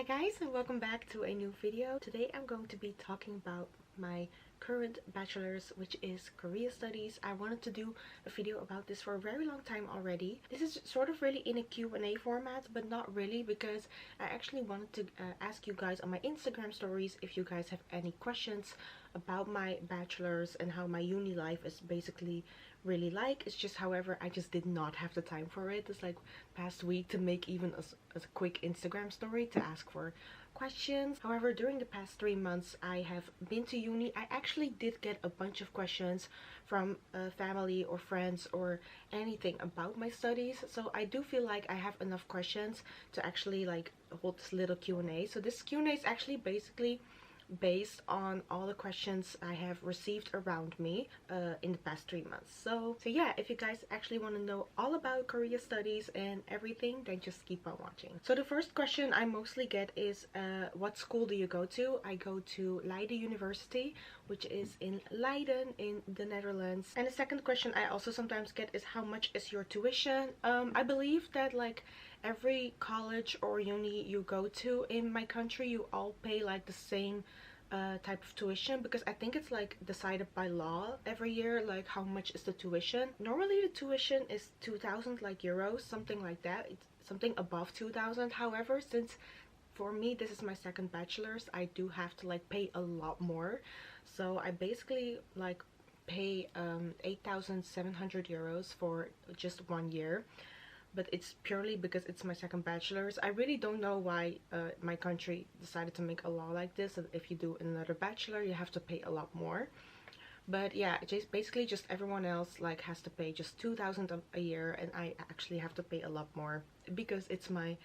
guys, and welcome back to a new video. Today I'm going to be talking about my current bachelor's, which is Korea studies. I wanted to do a video about this for a very long time already. This is sort of really in a Q&A format, but not really, because I actually wanted to ask you guys on my Instagram stories if you guys have any questions about my bachelor's and how my uni life is basically really like. It's just, however, I just did not have the time for it this like past week to make even a quick Instagram story to ask for questions. However, during the past 3 months I have been to uni, I actually did get a bunch of questions from family or friends or anything about my studies, so I do feel like I have enough questions to actually like hold this little Q&A. So this Q&A is actually basically based on all the questions I have received around me in the past 3 months. So yeah, if you guys actually want to know all about Korea studies and everything, then just keep on watching. So the first question I mostly get is what school do you go to? I go to Leiden University, which is in Leiden in the Netherlands. And the second question I also sometimes get is how much is your tuition? I believe that like every college or uni you go to in my country, you all pay like the same type of tuition, because I think it's like decided by law every year, like how much is the tuition. Normally the tuition is 2,000 like euros, something like that. It's something above 2,000. However, since for me this is my second bachelor's, I do have to like pay a lot more. So I basically like pay 8,700 euros for just 1 year, but it's purely because it's my second bachelor's. I really don't know why my country decided to make a law like this, that if you do another bachelor you have to pay a lot more. But yeah, just basically just everyone else like has to pay just 2,000 a year, and I actually have to pay a lot more because it's my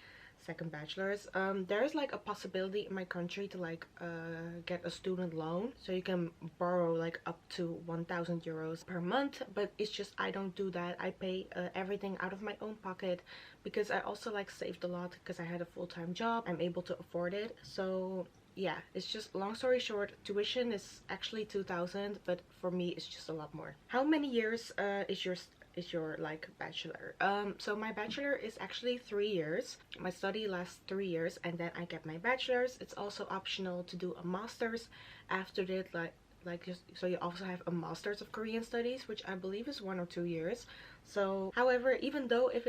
second bachelor's. There's like a possibility in my country to like get a student loan, so you can borrow like up to 1,000 euros per month, but it's just I don't do that. I pay everything out of my own pocket, because I also like saved a lot because I had a full-time job. I'm able to afford it. So yeah, it's just, long story short, tuition is actually 2,000, but for me it's just a lot more. How many years is your like bachelor? So my bachelor is actually 3 years. My study lasts 3 years, and then I get my bachelor's. It's also optional to do a master's after that, so you also have a master's of Korean studies, which I believe is 1 or 2 years. So however, even though if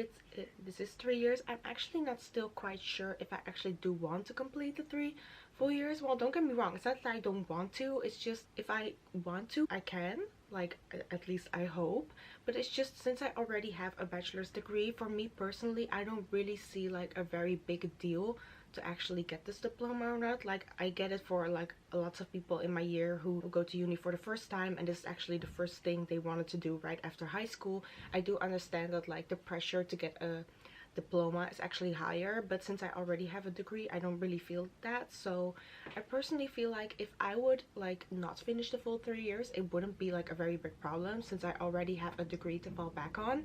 this is 3 years, I'm actually not still quite sure if I actually do want to complete the 3 full years. Well, don't get me wrong, it's not that I don't want to, it's just if I want to I can, like at least I hope. But it's just, since I already have a bachelor's degree, for me personally I don't really see like a very big deal to actually get this diploma or not. Like I get it for like lots of people in my year who go to uni for the first time, and this is actually the first thing they wanted to do right after high school. I do understand that like the pressure to get a diploma is actually higher, but since I already have a degree I don't really feel that. So I personally feel like if I would like not finish the full 3 years, it wouldn't be like a very big problem, since I already have a degree to fall back on.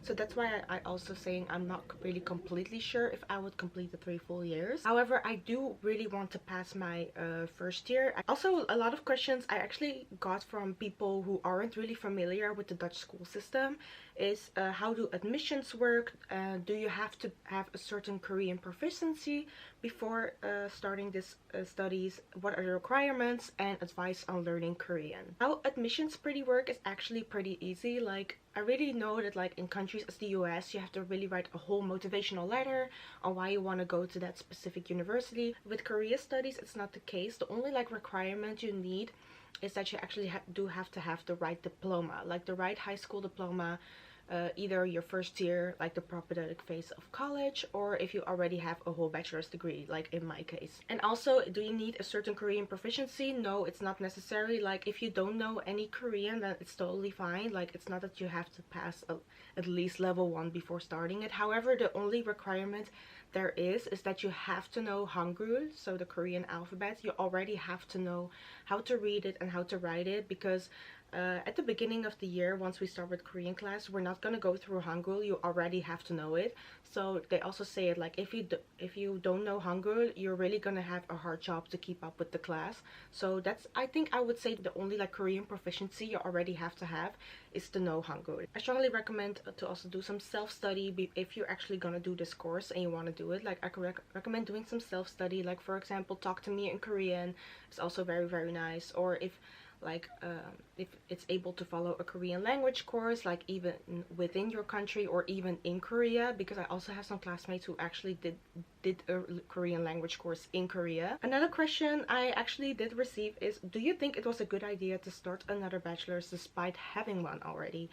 So that's why I also saying I'm not really completely sure if I would complete the 3 full years. However, I do really want to pass my first year. Also, a lot of questions I actually got from people who aren't really familiar with the Dutch school system is how do admissions work? Do you have to have a certain Korean proficiency before starting this studies? What are the requirements, and advice on learning Korean? How admissions pretty work is actually pretty easy. Like I really know that like in countries as the US, you have to really write a whole motivational letter on why you want to go to that specific university. With Korea studies, it's not the case. The only like requirement you need is that you actually do have to have the right diploma, like the right high school diploma, either your first year, like the propedeutic phase of college, or if you already have a whole bachelor's degree, like in my case. And also, do you need a certain Korean proficiency? No, it's not necessary. Like if you don't know any Korean, then it's totally fine. Like it's not that you have to pass at least level 1 before starting it. However, the only requirement there is that you have to know Hangul, so the Korean alphabet. You already have to know how to read it and how to write it, because at the beginning of the year, once we start with Korean class, we're not gonna go through Hangul. You already have to know it. So they also say it like if you don't know Hangul, you're really gonna have a hard job to keep up with the class. So that's, I think I would say, the only like Korean proficiency you already have to have is to know Hangul. I strongly recommend to also do some self-study if you're actually gonna do this course and you want to do it. Like I could recommend doing some self-study, like for example Talk to Me in Korean. It's also very nice. Or if it's able to follow a Korean language course, like even within your country or even in Korea, because I also have some classmates who actually did a Korean language course in Korea. Another question I actually did receive is, do you think it was a good idea to start another bachelor's despite having one already?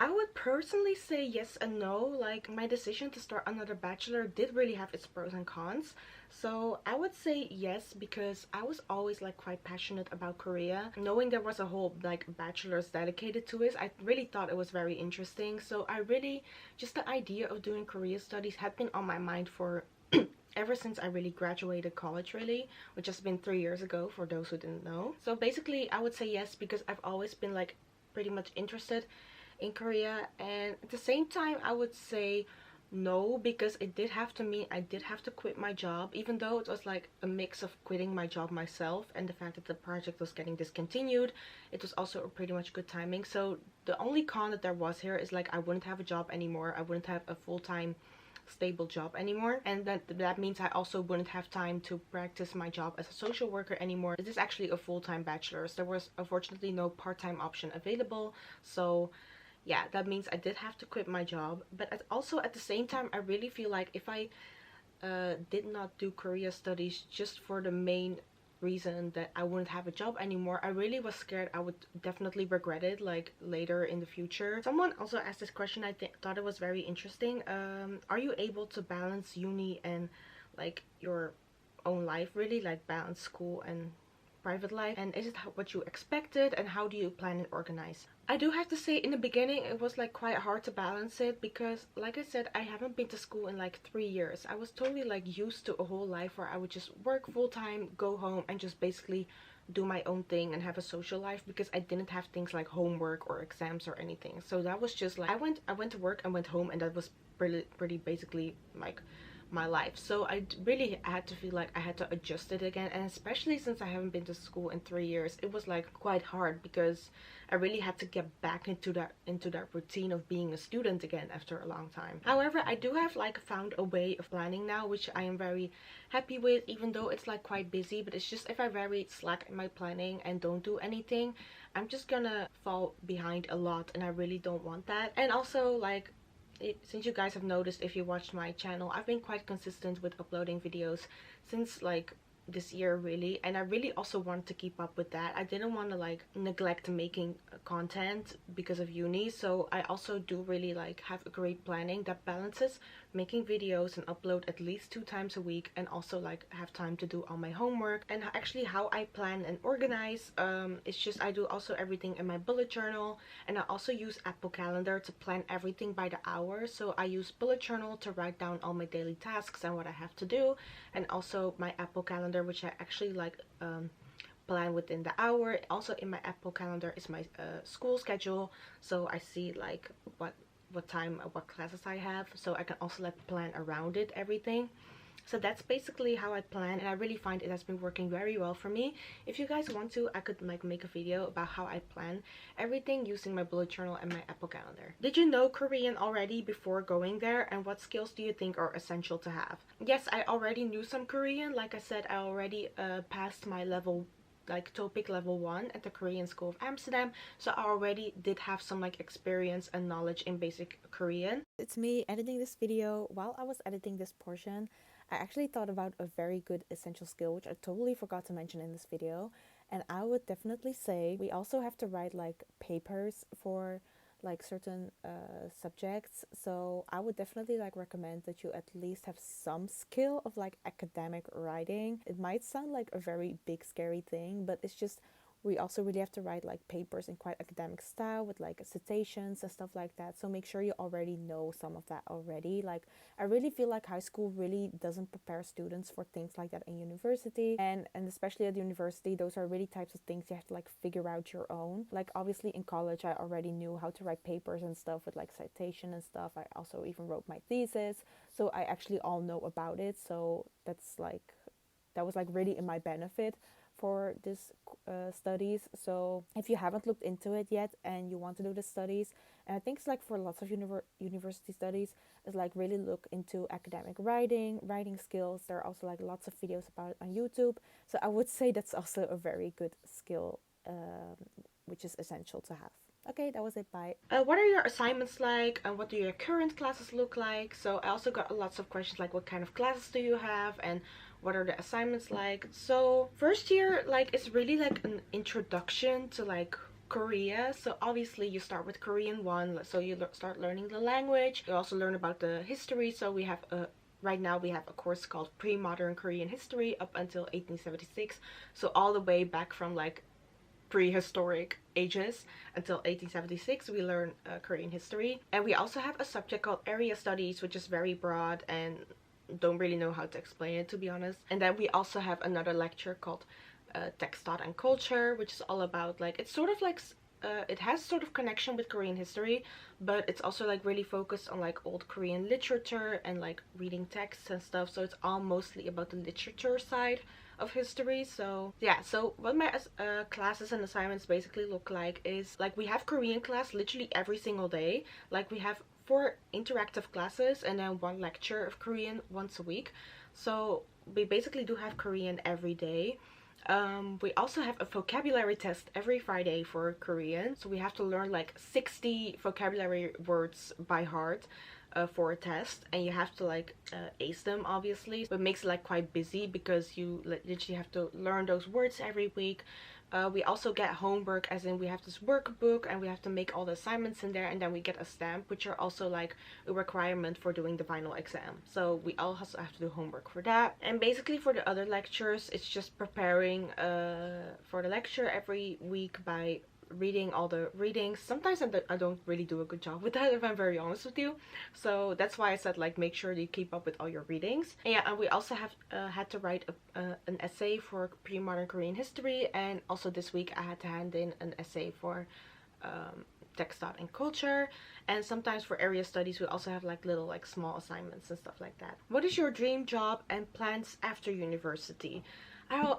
I would personally say yes and no. Like, my decision to start another bachelor did really have its pros and cons. So I would say yes, because I was always like quite passionate about Korea. Knowing there was a whole like bachelor's dedicated to it, I really thought it was very interesting. So I really, just the idea of doing Korea studies had been on my mind for ever since I really graduated college, really, which has been 3 years ago for those who didn't know. So basically I would say yes, because I've always been like pretty much interested in Korea. And at the same time I would say no, because it did have to mean I did have to quit my job, even though it was like a mix of quitting my job myself and the fact that the project was getting discontinued. It was also a pretty much good timing. So the only con that there was here is like I wouldn't have a job anymore. I wouldn't have a full-time stable job anymore, and that means I also wouldn't have time to practice my job as a social worker anymore. It is actually a full-time bachelor's. There was unfortunately no part-time option available, so yeah, that means I did have to quit my job. But also at the same time, I really feel like if I did not do Korea studies just for the main reason that I wouldn't have a job anymore, I really was scared I would definitely regret it like later in the future. Someone also asked this question. I thought it was very interesting. Are you able to balance uni and like your own life, really, like balance school and private life, and is it what you expected, and how do you plan and organize? I do have to say, in the beginning it was like quite hard to balance it, because like I said, I haven't been to school in like 3 years. I was totally like used to a whole life where I would just work full-time, go home, and just basically do my own thing and have a social life, because I didn't have things like homework or exams or anything. So that was just like I went to work and went home, and that was pretty basically like my life. So I really had to feel like I had to adjust it again, and especially since I haven't been to school in 3 years, it was like quite hard, because I really had to get back into that routine of being a student again after a long time. However, I do have like found a way of planning now, which I am very happy with, even though it's like quite busy. But it's just, if I very slack in my planning and don't do anything, I'm just gonna fall behind a lot, and I really don't want that. And also, like, since you guys have noticed, if you watched my channel, I've been quite consistent with uploading videos since like this year, really, and I really also wanted to keep up with that. I didn't want to like neglect making content because of uni, so I also do really like have a great planning that balances making videos and upload at least 2 times a week, and also like have time to do all my homework. And actually how I plan and organize, it's just I do also everything in my bullet journal, and I also use Apple Calendar to plan everything by the hour. So I use bullet journal to write down all my daily tasks and what I have to do, and also my Apple Calendar, which I actually like plan within the hour. Also in my Apple Calendar is my school schedule, so I see like what time, what classes I have, so I can also like plan around it, everything. So that's basically how I plan, and I really find it has been working very well for me. If you guys want to, I could like make a video about how I plan everything using my bullet journal and my Apple Calendar. Did you know Korean already before going there, and what skills do you think are essential to have? Yes, I already knew some Korean. Like I said, I already passed my level, like TOPIK level 1 at the Korean School of Amsterdam, so I already did have some like experience and knowledge in basic Korean. It's me editing this video. While I was editing this portion, I actually thought about a very good essential skill, which I totally forgot to mention in this video, and I would definitely say we also have to write like papers for like certain subjects. So I would definitely like recommend that you at least have some skill of like academic writing. It might sound like a very big scary thing, but it's just We also really have to write like papers in quite academic style with like citations and stuff like that. So make sure you already know some of that already. Like I really feel like high school really doesn't prepare students for things like that in university. And especially at university, those are really types of things you have to like figure out your own. Like obviously in college I already knew how to write papers and stuff with like citation and stuff. I also even wrote my thesis. So I actually all know about it. So that was like really in my benefit for this studies. So if you haven't looked into it yet and you want to do the studies, and I think it's like for lots of university studies, is like really look into academic writing skills. There are also like lots of videos about it on YouTube. So I would say that's also a very good skill, which is essential to have. Okay, that was it. Bye. What are your assignments like, and what do your current classes look like? So I also got lots of questions like what kind of classes do you have, and what are the assignments like? So first year, like, it's really like an introduction to like Korea. So obviously you start with Korean 1, so you start learning the language. You also learn about the history. So we have a right now we have a course called pre-modern Korean history up until 1876, so all the way back from like prehistoric ages until 1876 we learn Korean history. And we also have a subject called area studies, which is very broad and don't really know how to explain it, to be honest. And then we also have another lecture called text, thought and culture, which is all about like, it's sort of like it has sort of connection with Korean history, but it's also like really focused on like old Korean literature and like reading texts and stuff. So it's all mostly about the literature side of history. So yeah, so what my classes and assignments basically look like is like we have Korean class literally every single day. Like we have 4 interactive classes and then 1 lecture of Korean once a week. So we basically do have Korean every day. We also have a vocabulary test every Friday for Korean. So we have to learn like 60 vocabulary words by heart for a test, and you have to like ace them, obviously. But it makes it like quite busy because you literally have to learn those words every week. We also get homework, as in we have this workbook and we have to make all the assignments in there, and then we get a stamp, which are also like a requirement for doing the final exam. So we also have to do homework for that. And basically for the other lectures, it's just preparing for the lecture every week by reading all the readings. Sometimes I don't really do a good job with that, if I'm very honest with you. So that's why I said like make sure you keep up with all your readings. And yeah, and we also have had to write an essay for pre-modern Korean history, and also this week I had to hand in an essay for text, thought and culture. And sometimes for area studies we also have like little like small assignments and stuff like that. What is your dream job and plans after university? I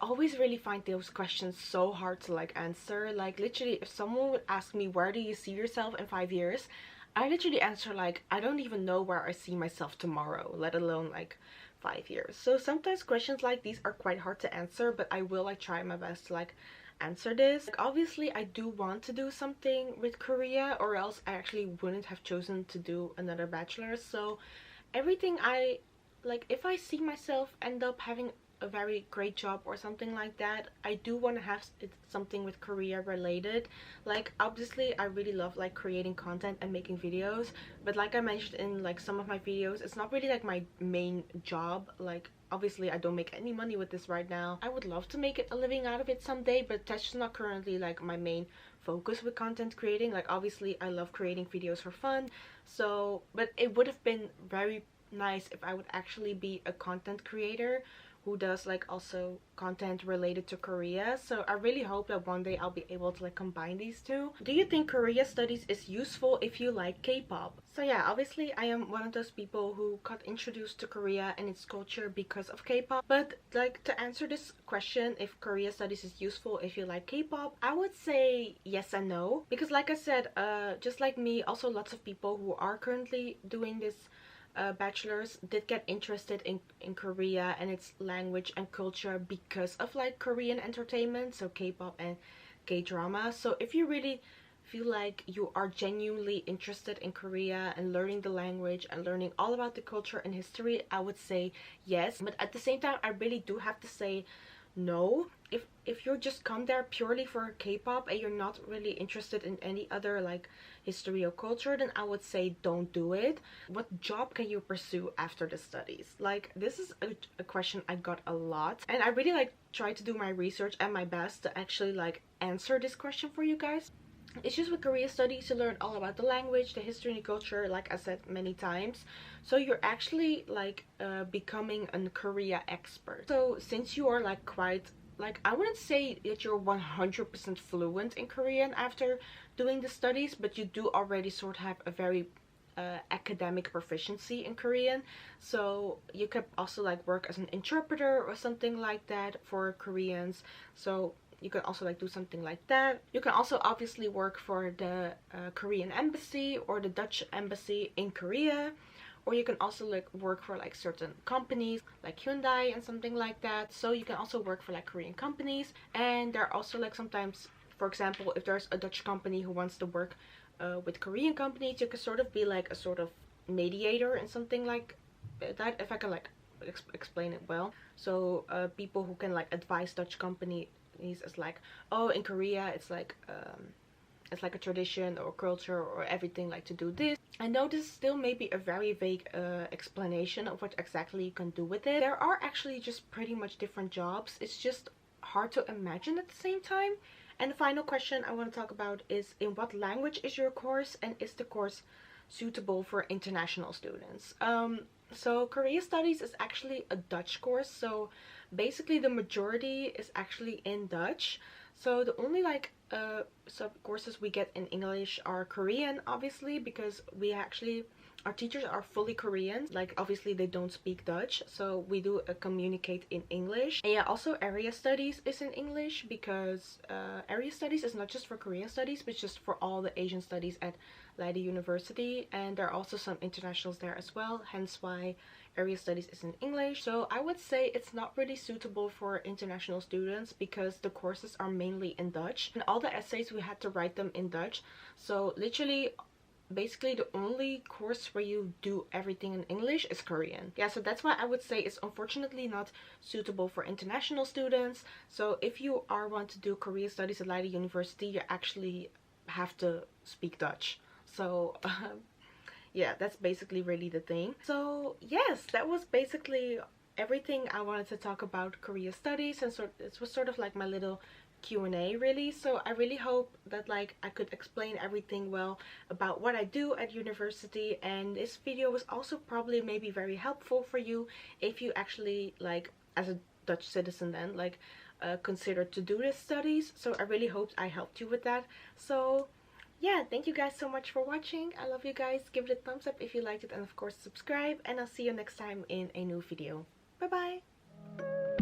always really find those questions so hard to like answer. Like literally, if someone would ask me where do you see yourself in 5 years, I literally answer like I don't even know where I see myself tomorrow, let alone like 5 years. So sometimes questions like these are quite hard to answer, but I will like try my best to like answer this. Like obviously I do want to do something with Korea, or else I actually wouldn't have chosen to do another bachelor's. So everything I like, if I see myself end up having a very great job or something like that, I do want to have something with Korea related. Like obviously I really love like creating content and making videos, but like I mentioned in like some of my videos, it's not really like my main job. Like obviously I don't make any money with this right now. I would love to make a living out of it someday, but that's just not currently like my main focus with content creating. Like obviously I love creating videos for fun, so but it would have been very nice if I would actually be a content creator who does like also content related to Korea. So I really hope that one day I'll be able to like combine these two. Do you think Korea studies is useful if you like K-pop? So yeah, obviously I am one of those people who got introduced to Korea and its culture because of K-pop. But like to answer this question, if Korea studies is useful if you like K-pop, I would say yes and no. Because like I said, just like me, also lots of people who are currently doing this bachelors did get interested in Korea and its language and culture because of like Korean entertainment, so K-pop and K-drama. So if you really feel like you are genuinely interested in Korea and learning the language and learning all about the culture and history, I would say yes. But at the same time, I really do have to say no. if you just come there purely for K-pop and you're not really interested in any other like history or culture, then I would say don't do it. What job can you pursue after the studies? Like, this is a question I got a lot, and I really like try to do my research and my best to actually like answer this question for you guys. It's just with Korea studies, you learn all about the language, the history, and the culture, like I said many times. So you're actually like becoming a Korea expert. So since you are like quite, like, I wouldn't say that you're 100% fluent in Korean after doing the studies, but you do already sort of have a very academic proficiency in Korean. So you could also like work as an interpreter or something like that for Koreans. So you can also like do something like that. You can also obviously work for the Korean embassy or the Dutch embassy in Korea, or you can also like work for like certain companies like Hyundai and something like that. So you can also work for like Korean companies, and there are also like sometimes, for example, if there's a Dutch company who wants to work with Korean companies, you can sort of be like a sort of mediator and something like that, if I can like explain it well. So people who can like advise Dutch companies is like, oh, in Korea it's like a tradition or culture or everything like to do this. I know this still may be a very vague explanation of what exactly you can do with it. There are actually just pretty much different jobs. It's just hard to imagine at the same time. And the final question I want to talk about is, in what language is your course, and is the course suitable for international students? So Korea Studies is actually a Dutch course, so basically the majority is actually in Dutch. So the only like sub courses we get in English are Korean, obviously, because we actually, our teachers are fully Korean. Like, obviously they don't speak Dutch, so we do communicate in English. And yeah, also area studies is in English, because area studies is not just for Korean studies, but just for all the Asian studies at Leiden University. And there are also some internationals there as well, hence why area studies is in English. So I would say it's not really suitable for international students because the courses are mainly in Dutch, and all the essays we had to write them in Dutch. So literally, basically the only course where you do everything in English is Korean. Yeah, so that's why I would say it's unfortunately not suitable for international students. So if you are want to do Korea studies at Leiden University, you actually have to speak Dutch. So yeah, that's basically really the thing. So yes, that was basically everything I wanted to talk about Korea studies, and it was sort of like my little Q&A really. So I really hope that like I could explain everything well about what I do at university, and this video was also probably maybe very helpful for you if you actually, like, as a Dutch citizen then, like consider to do this studies. So I really hope I helped you with that. So yeah, thank you guys so much for watching. I love you guys. Give it a thumbs up if you liked it, and of course subscribe, and I'll see you next time in a new video. Bye bye.